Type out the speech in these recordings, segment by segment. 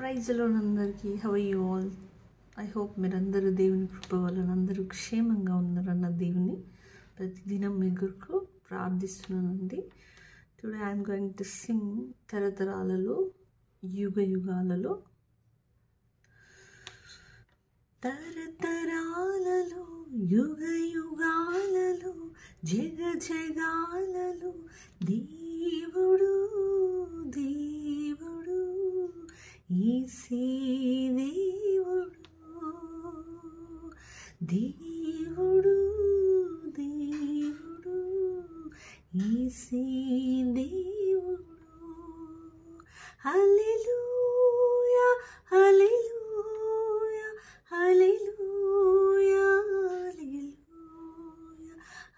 Praise Lord అందరికీ. How are you all? I hope మీరందరూ దేవుని కృప వలన అందరూ క్షేమంగా ఉన్నారన్న దేవుని ప్రతిదినం మీ కొరకు ప్రార్థిస్తున్నానండి. Today I'm going to sing తరతరాలలో యుగ యుగాలలో. తరతరాలలో యుగ యుగాలలో జగ జగాలలో దేవుడు దేవుడు యేసే దేవుడు దేవుడు దేవుడు యేసే దేవుడు. హల్లెలూయా హల్లెలూయా హల్లెలూయా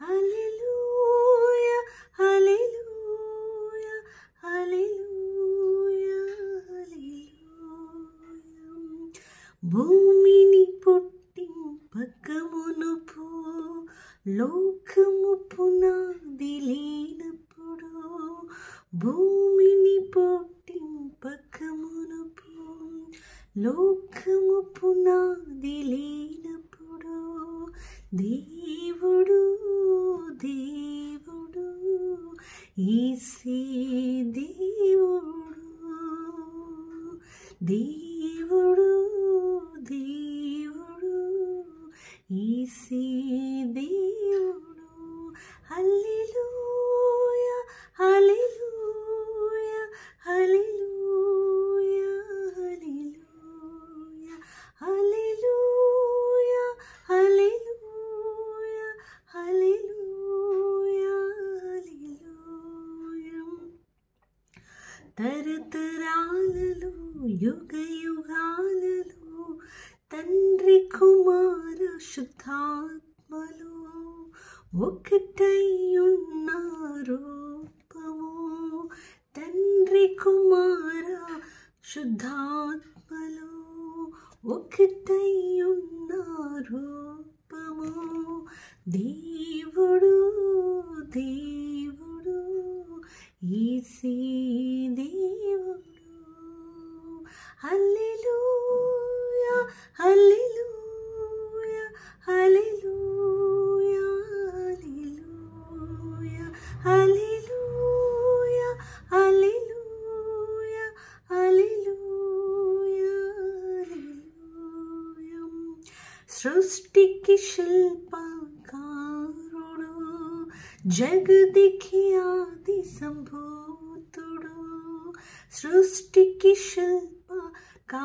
హల్లెలూయా హల్లెలూయా హల్లెలూయా హల్లెలూయా. భూమిని పుట్టింపకమునుపు లోకము పునాది లేనప్పుడు, భూమిని పుట్టింపకమునుపు లోకము పునాది లేనప్పుడు దేవుడు దేవుడు యేసే దేవుడు దేవుడు దేవుడు యేసే దేవుడు. హల్లెలూయా హల్లెలూయా హల్లెలూయా హల్లెలూయా హల్లెలూయా హల్లెలూయా హల్లెలూయా. తరతరాలలో యుగ యుగాలలో తండ్రి కుమార శుద్ధాత్మలు ఒకటై ఉన్న రూపము, తండ్రి కుమార శుద్ధాత్మలు ఒకటై ఉన్న రూపము, దేవుడు దేవుడు యేసే దేవుడు. హల్లెలూయా హల్లెలూయా హల్లెలూయా హల్లెలూయా హల్లెలూయా హల్లెలూయా హల్లెలూయా. సృష్టికి శిల్పకారుడు, జగదికి ఆది సంభూతుడు, సృష్టికి శిల్పకారుడు,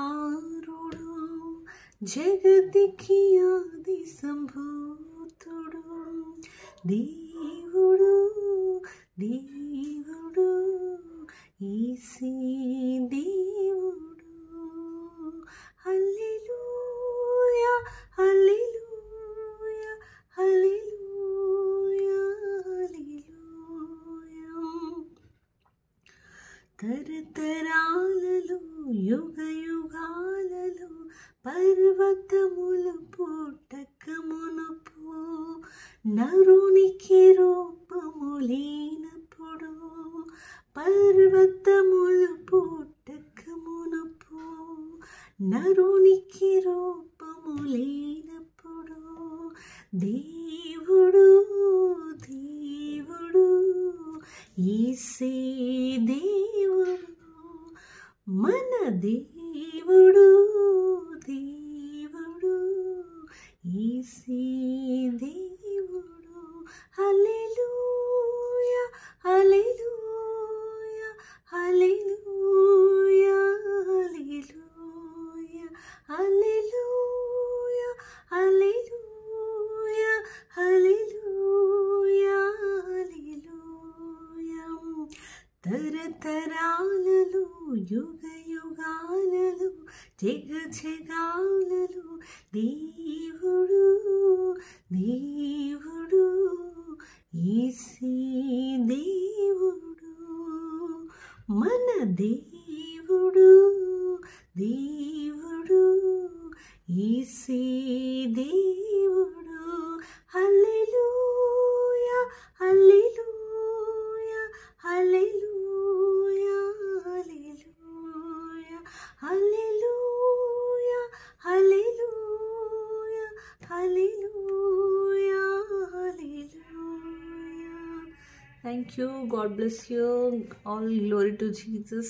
జగదికి ఆది సంభూతుడు, దేవుడు దేవుడు యేసే దేవుడు. హల్లెలూయా హల్లెలూయా హల్లెలూయా హల్లెలూయా. తరతరాలలో యుగ యుగాలలో పర్వతములు పుట్టకమునుపు, నరునికి రూపము లేనప్పుడు, పర్వతములు పుట్టకమునుపు నరునికి రూపము లేనప్పుడు దేవుడు దేవుడు యేసే దేవుడు. మన దేవుడు దేవుడు యేసే దేవుడు. హల్లెలూయా హల్లెలూయా హల్లెలూయా హల్లెలూయా హల్లెలూయా హల్లెలూయా హల్లెలూయా. తరతరాలలో యుగ యుగాలలో జగ జగాలలో దేవుడు దేవుడు యేసే దేవుడు. మన దేవుడు దేవుడు యేసే దేవుడు. హల్లెలూయా హల్లెలూయా హల్లెలూయా హల్లెలూయా హల్లెలూయా హల్లెలూయా హల్లెలూయా హల్లెలూయా. Thank you. God bless you. All glory to Jesus.